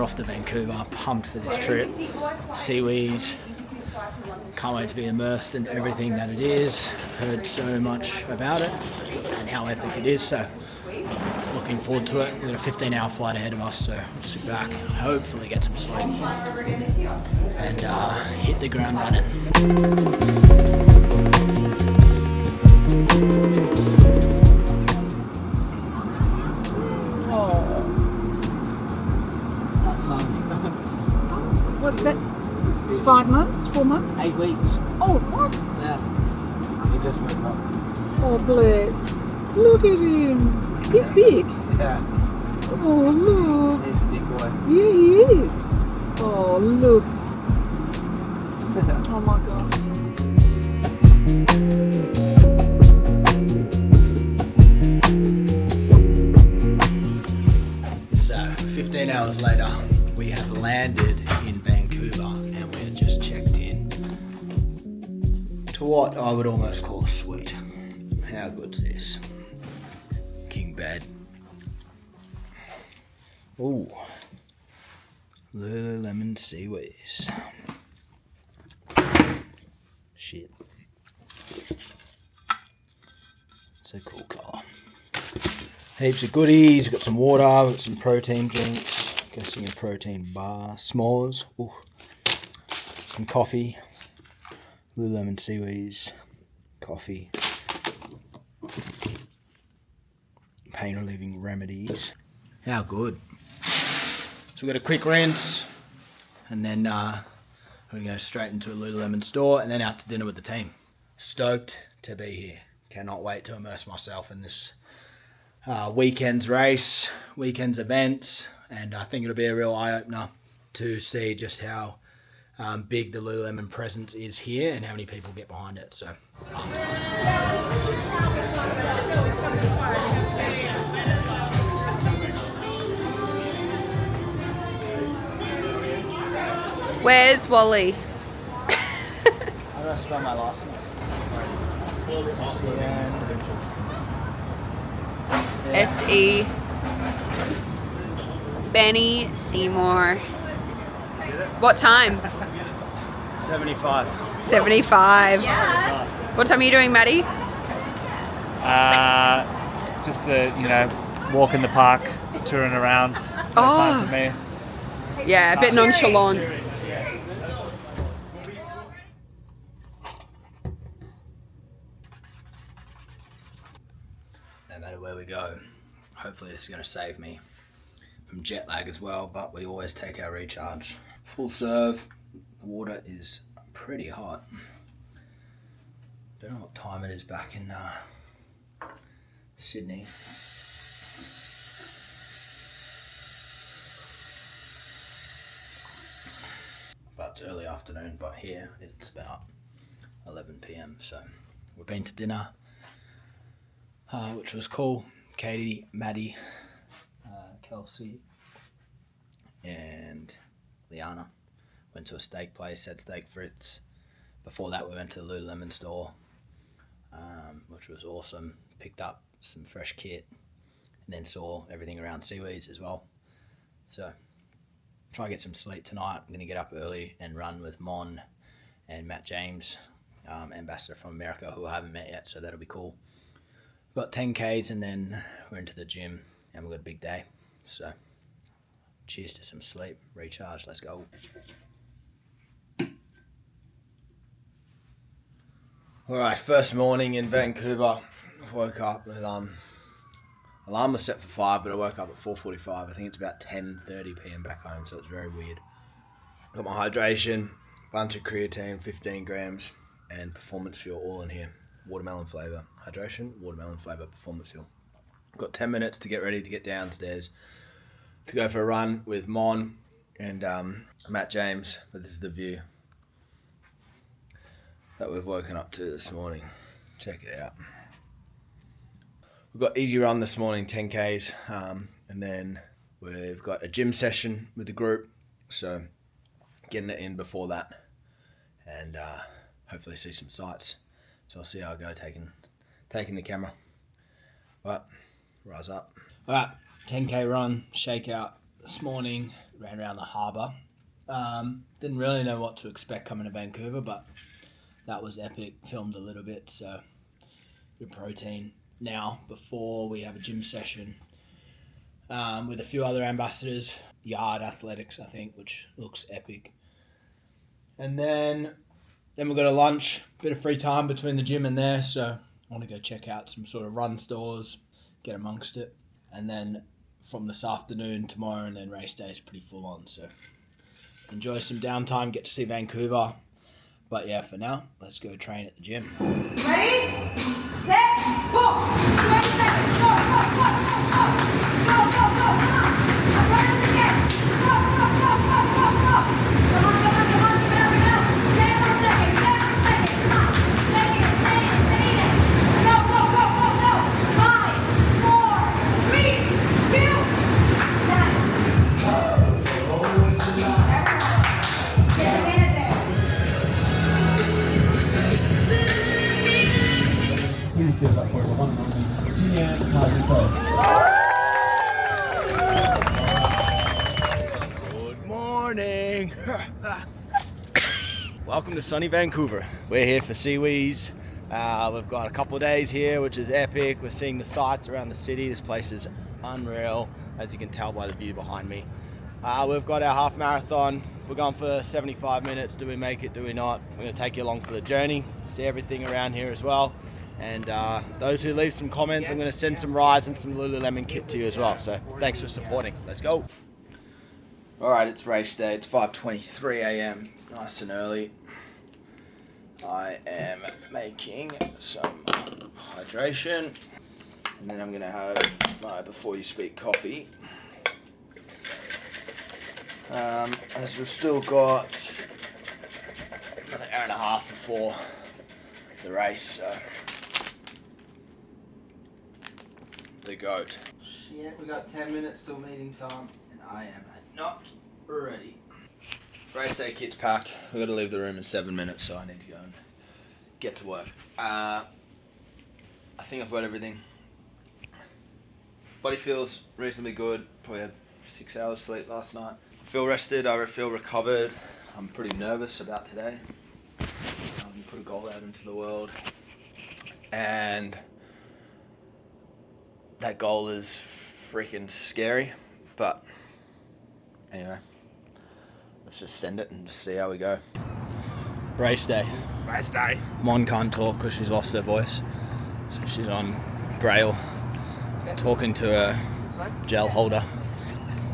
off to Vancouver, pumped for this trip. SeaWheeze, can't wait to be immersed in everything that it is. Heard so much about it and how epic it is, so looking forward to it. We've got a 15-hour flight ahead of us, so we'll sit back, hopefully get some sleep, and hit the ground running. What's that? 5 months? 4 months? 8 weeks. Oh, what? Yeah. He just woke up. Oh, bless. Look at him. He's big. Yeah. Oh, look. He's a big boy. Yeah, he is. Oh, look. Oh, my God. So, 15 hours later, we have landed in Vancouver and we're just checked in to what I would almost call a suite. How good's this? King bed. Ooh. Lululemon SeaWheeze. Shit. It's a cool car. Heaps of goodies. We've got some water, we've got some protein drinks. Guessing a protein bar. S'mores. Ooh. Some coffee. Lululemon SeaWheeze. Coffee. Pain relieving remedies. How good. So we've got a quick rinse, and then we're going to go straight into a Lululemon store and then out to dinner with the team. Stoked to be here. Cannot wait to immerse myself in this weekend's race, weekend's events, and I think it'll be a real eye-opener to see just how big the Lululemon presence is here and how many people get behind it. So Where's Wally? how do I spell my last name? S-E Benny Seymour. What time? 75. 75. Yes. What time are you doing, Maddie? Just to, walk in the park, touring around. No time for me. Yeah, a bit nonchalant. No matter where we go, hopefully this is going to save me from jet lag as well, but we always take our recharge. Full serve. The water is pretty hot. Don't know what time it is back in Sydney. But it's early afternoon, but here it's about 11 p.m. So we've been to dinner, which was cool. Katie, Maddie, Kelsey, and Liana went to a steak place, had steak frites. Before that, we went to the Lululemon store, which was awesome. Picked up some fresh kit, and then saw everything around SeaWheeze as well. So try to get some sleep tonight. I'm going to get up early and run with Mon and Matt James, ambassador from America, who I haven't met yet, so that'll be cool. We've got 10Ks and then we're into the gym and we've got a big day. So cheers to some sleep, recharge, let's go. Alright, first morning in Vancouver. Woke up with alarm was set for 5, but I woke up at 4:45. I think it's about 10:30 p.m. back home, so it's very weird. Got my hydration, bunch of creatine, 15 grams, and performance fuel all in here. Watermelon flavour. Hydration, watermelon flavour, performance fuel. Got 10 minutes to get ready to get downstairs to go for a run with Mon and Matt James, but this is the view that we've woken up to this morning. Check it out. We've got easy run this morning, 10Ks, and then we've got a gym session with the group, so getting it in before that, and hopefully see some sights. So I'll see how I go taking the camera. But rise up. All right, 10K run, shakeout, this morning, ran around the harbour. Didn't really know what to expect coming to Vancouver, but that was epic. Filmed a little bit, so good protein. Now, before we have a gym session with a few other ambassadors, Yard Athletics, I think, which looks epic. And then we've got a lunch, bit of free time between the gym and there, so I want to go check out some sort of run stores, get amongst it. And then from this afternoon, tomorrow, and then race day is pretty full on, so enjoy some downtime, get to see Vancouver. But yeah, for now, let's go train at the gym. Ready, set, pull. 20 seconds. Go, go, go, go, go. Go, go, go, come on. I'm running again. Go, go, go, go, go, go. Come on, come on, come on. Get up, get up. Stand for a second. Stand for a second. Come on. Stay in, stay in, stay in. Go, go, go, go, go. 5, 4, 3, 2, 1. Please give it up for the one and only Gian Cosmico. Good morning. Welcome to sunny Vancouver. We're here for SeaWheeze. We've got a couple of days here, which is epic. We're seeing the sights around the city. This place is unreal, as you can tell by the view behind me. We've got our half marathon. We're going for 75 minutes. Do we make it? Do we not? We're going to take you along for the journey, see everything around here as well. And those who leave some comments, I'm going to send some RHISE and some lululemon kit to you as well. So thanks for supporting. Let's go. All right, it's race day. It's 5:23 a.m. Nice and early. I am making some hydration, and then I'm going to have my before you speak coffee. As we've still got another hour and a half before the race, so the goat. Shit, we got 10 minutes till meeting time, and I am not ready. Race day kit's packed. We've got to leave the room in 7 minutes, so I need to go and get to work. I think I've got everything. Body feels reasonably good. Probably had 6 hours sleep last night. I feel rested, I feel recovered. I'm pretty nervous about today. Put a goal out into the world. And that goal is freaking scary. But anyway, let's just send it and just see how we go. Race day. Race day. Mon can't talk because she's lost her voice. So she's on Braille, talking to a gel holder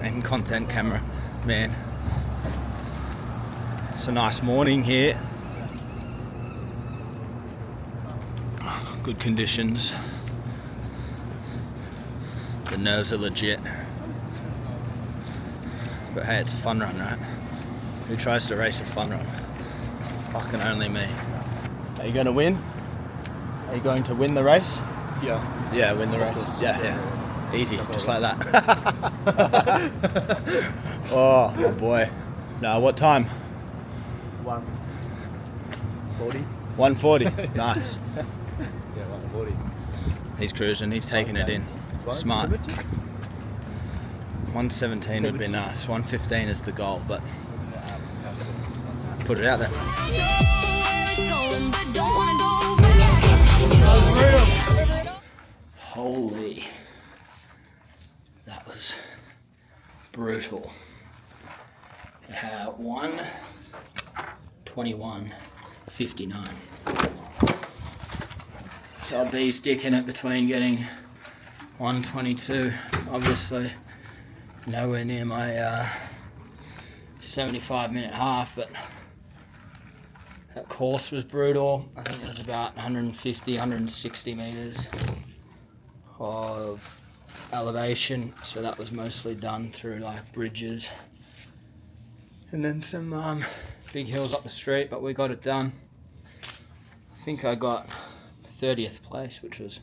and content camera. Man, it's a nice morning here. Good conditions. The nerves are legit. But hey, it's a fun run, right? Who tries to race a fun run? Fucking only me. Are you going to win? Are you going to win the race? Yeah. Yeah, win the race. Yeah. Easy, just like that. Oh, my boy. No, what time? 1:40. 1:40. Nice. Yeah, 1:40. He's cruising. He's taking it in. Smart. 1:17 would be nice. 1:15 is the goal, but put it out there. Holy. That was brutal. 1:21:59. So I'd be sticking it between getting 1:22. Obviously, nowhere near my 75-minute half, but that course was brutal. I think it was about 150, 160 meters of elevation, so that was mostly done through like bridges and then some big hills up the street, but we got it done. I think I got 30th place, which was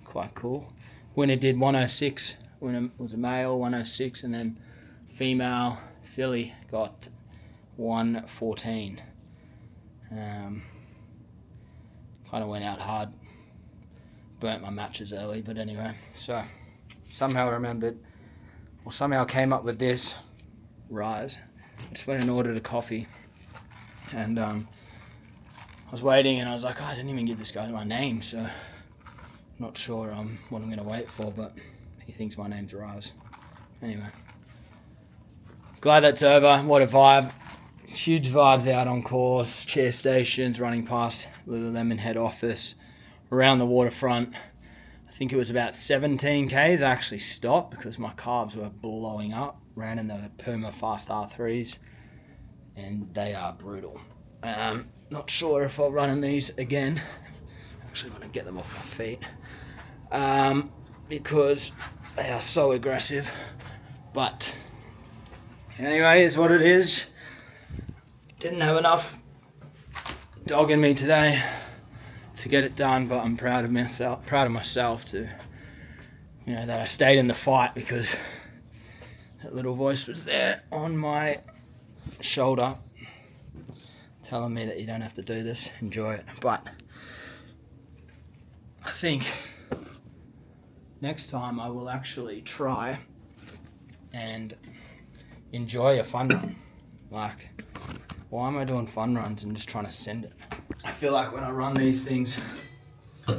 quite cool. Winner did 106. Winner was a male, 106, and then female filly got 114. Kind of went out hard, burnt my matches early, but anyway, so somehow I remembered Well, somehow I came up with this RHISE. I just went and ordered a coffee, and I was waiting, and I was like, oh, I didn't even give this guy my name, so I'm not sure what I'm gonna wait for, but he thinks my name's RHISE. Anyway, glad that's over. What a vibe. Huge vibes out on course, chair stations, running past Lululemon head office, around the waterfront. I think it was about 17 Ks. I actually stopped because my calves were blowing up. Ran in the Puma Fast R3s, and they are brutal. Not sure if I'll run in these again. Actually want to get them off my feet because they are so aggressive. But anyway, is what it is. Didn't have enough dog in me today to get it done, but I'm proud of myself to, you know, that I stayed in the fight, because that little voice was there on my shoulder telling me that you don't have to do this, enjoy it. But I think next time I will actually try and enjoy a fun run. Like, why am I doing fun runs and just trying to send it? I feel like when I run these things, you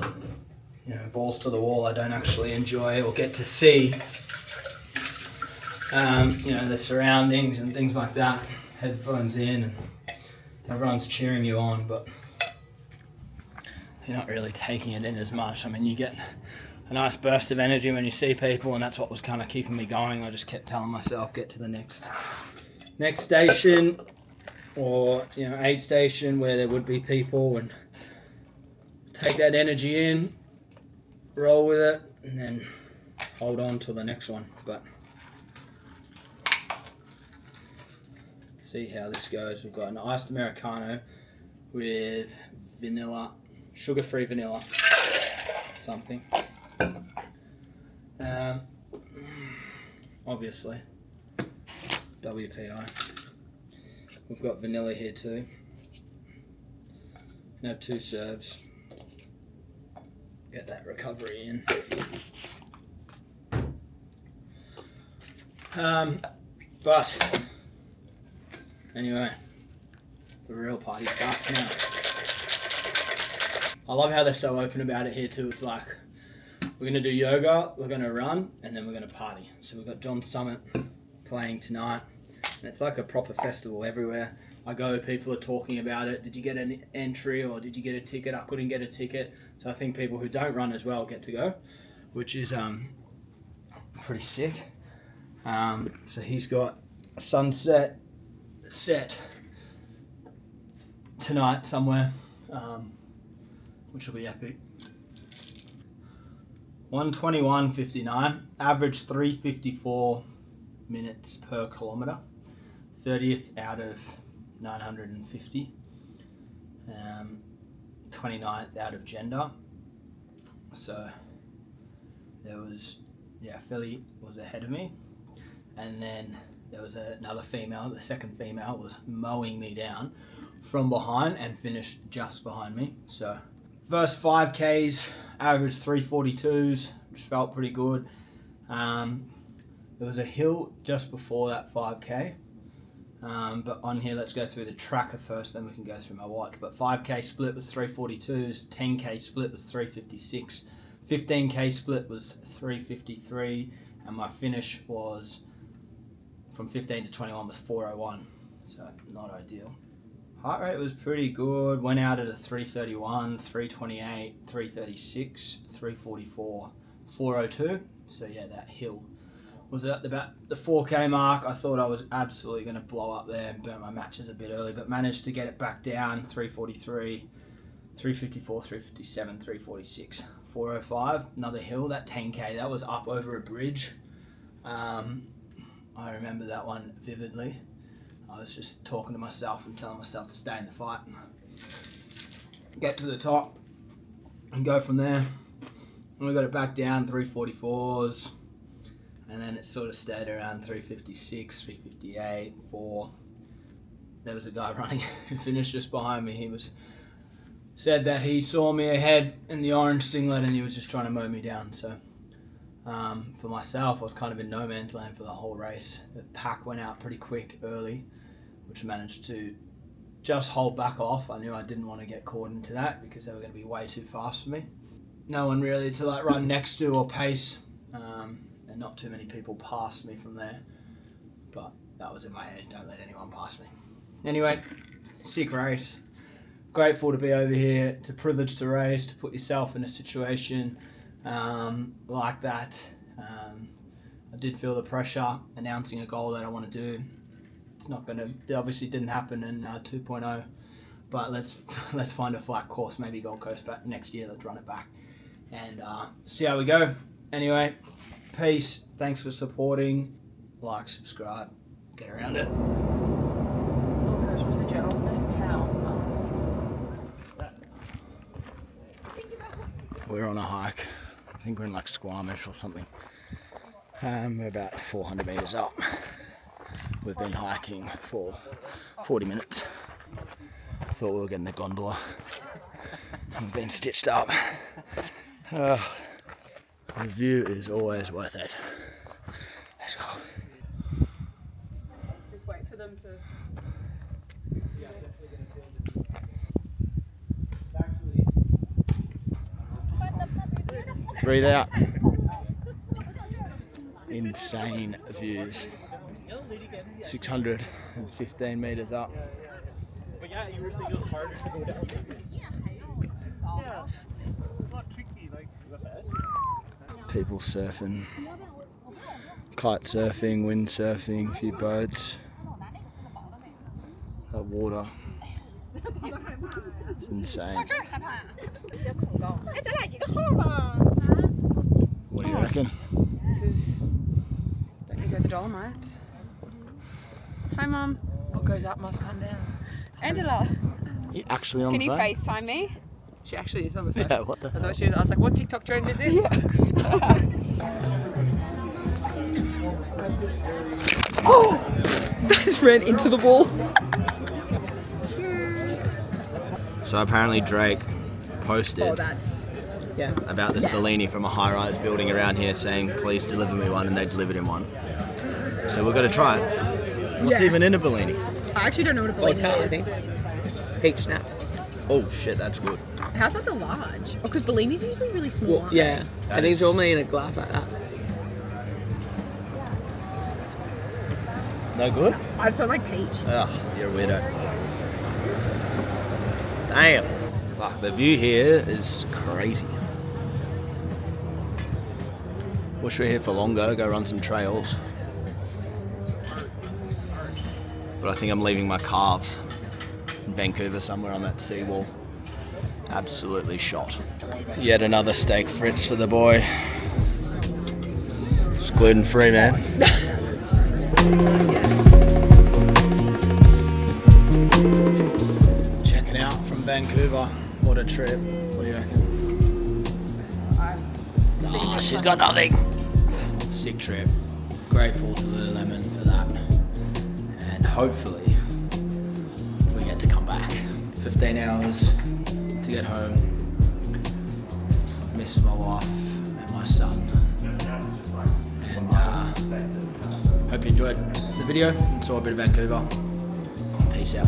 know, balls to the wall, I don't actually enjoy or get to see, you know, the surroundings and things like that. Headphones in and everyone's cheering you on, but you're not really taking it in as much. I mean, you get a nice burst of energy when you see people, and that's what was kind of keeping me going. I just kept telling myself, get to the next station, or, you know, aid station where there would be people, and take that energy in, roll with it, and then hold on till the next one. But let's see how this goes. We've got an iced Americano with vanilla, sugar-free vanilla, something. Obviously, WPI. We've got vanilla here too. And have 2 serves. Get that recovery in. But anyway, the real party starts now. I love how they're so open about it here too. It's like, we're gonna do yoga, we're gonna run, and then we're gonna party. So we've got John Summit playing tonight. And it's like a proper festival everywhere. I go, people are talking about it. Did you get an entry or did you get a ticket? I couldn't get a ticket. So I think people who don't run as well get to go, which is pretty sick. So he's got a sunset set tonight somewhere, which will be epic. 1:21:59, average 3:54 minutes per kilometre. 30th out of 950, 29th out of gender. So there was, Philly was ahead of me, and then there was another female. The second female was mowing me down from behind and finished just behind me. So first 5Ks, average 3:42s, which felt pretty good. There was a hill just before that 5K. But on here, let's go through the tracker first, then we can go through my watch. But 5K split was 3:42s, 10K split was 3:56, 15K split was 3:53, and my finish was, from 15 to 21, was 4:01, so not ideal. Heart rate was pretty good, went out at a 3:31, 3:28, 3:36, 3:44, 4:02, so yeah, that hill was at about the 4K mark. I thought I was absolutely going to blow up there and burn my matches a bit early, but managed to get it back down. 3:43, 3:54, 3:57, 3:46, 4:05. Another hill, that 10K, that was up over a bridge. I remember that one vividly. I was just talking to myself and telling myself to stay in the fight, get to the top and go from there. And we got it back down, 3:44s. And then it sort of stayed around 3:56, 3:58, 4. There was a guy running who finished just behind me. He said that he saw me ahead in the orange singlet and he was just trying to mow me down. So For myself, I was kind of in no man's land for the whole race. The pack went out pretty quick early, which I managed to just hold back off. I knew I didn't want to get caught into that because they were going to be way too fast for me. No one really to like run next to or pace, and not too many people passed me from there. But that was in my head, don't let anyone pass me. Anyway, sick race. Grateful to be over here. It's a privilege to race, to put yourself in a situation like that. I did feel the pressure announcing a goal that I want to do. It's not going to, obviously didn't happen in 2.0, but let's find a flat course, maybe Gold Coast back next year. Let's run it back and see how we go. Anyway, peace. Thanks for supporting. Like, subscribe, get around it. Oh gosh, what's the journal say? How? We're on a hike. I think we're in like Squamish or something. We're about 400 meters up. We've been hiking for 40 minutes. Thought we were getting the gondola. We've been stitched up. The view is always worth it. Let's go. Just wait for them to. Breathe out. Insane views. 615 meters up. But yeah, you were saying it was harder to go down. Yeah, not tricky like that. People surfing, kite surfing, wind surfing, a few boats. That water. It's insane. What do you reckon? This is. Don't you go the Dolomites? Hi, Mum. What goes up must come down. Angela, You actually on can the you phone? FaceTime me? She actually is on the phone. Yeah, what the I hell? thought I was like, what TikTok trend is this? That just ran into the wall. So apparently Drake posted Yeah. about this Bellini from a high-rise building around here saying, please deliver me one, and they delivered him one. So we're going to try it. What's even in a Bellini? I actually don't know what a Vodka, Bellini I is. think. Peach schnapps. Oh shit, that's good. How's that the large? Oh, because Bellini's usually really small. Well, yeah. That I think is- it's normally in a glass like that. No good? I just don't like peach. Ugh, you're a weirdo. Damn. Fuck, the view here is crazy. Wish we were here for longer, go run some trails. But I think I'm leaving my calves in Vancouver somewhere on that seawall. Absolutely shot. Yet another steak fritz for the boy. It's gluten free, man. Checking out from Vancouver. What a trip. What do you reckon? Oh, she's got nothing. Sick trip. Grateful to lululemon for that. And hopefully we get to come back. 15 hours to get home. I've missed my wife and my son. And hope you enjoyed the video and saw a bit of Vancouver. Peace out.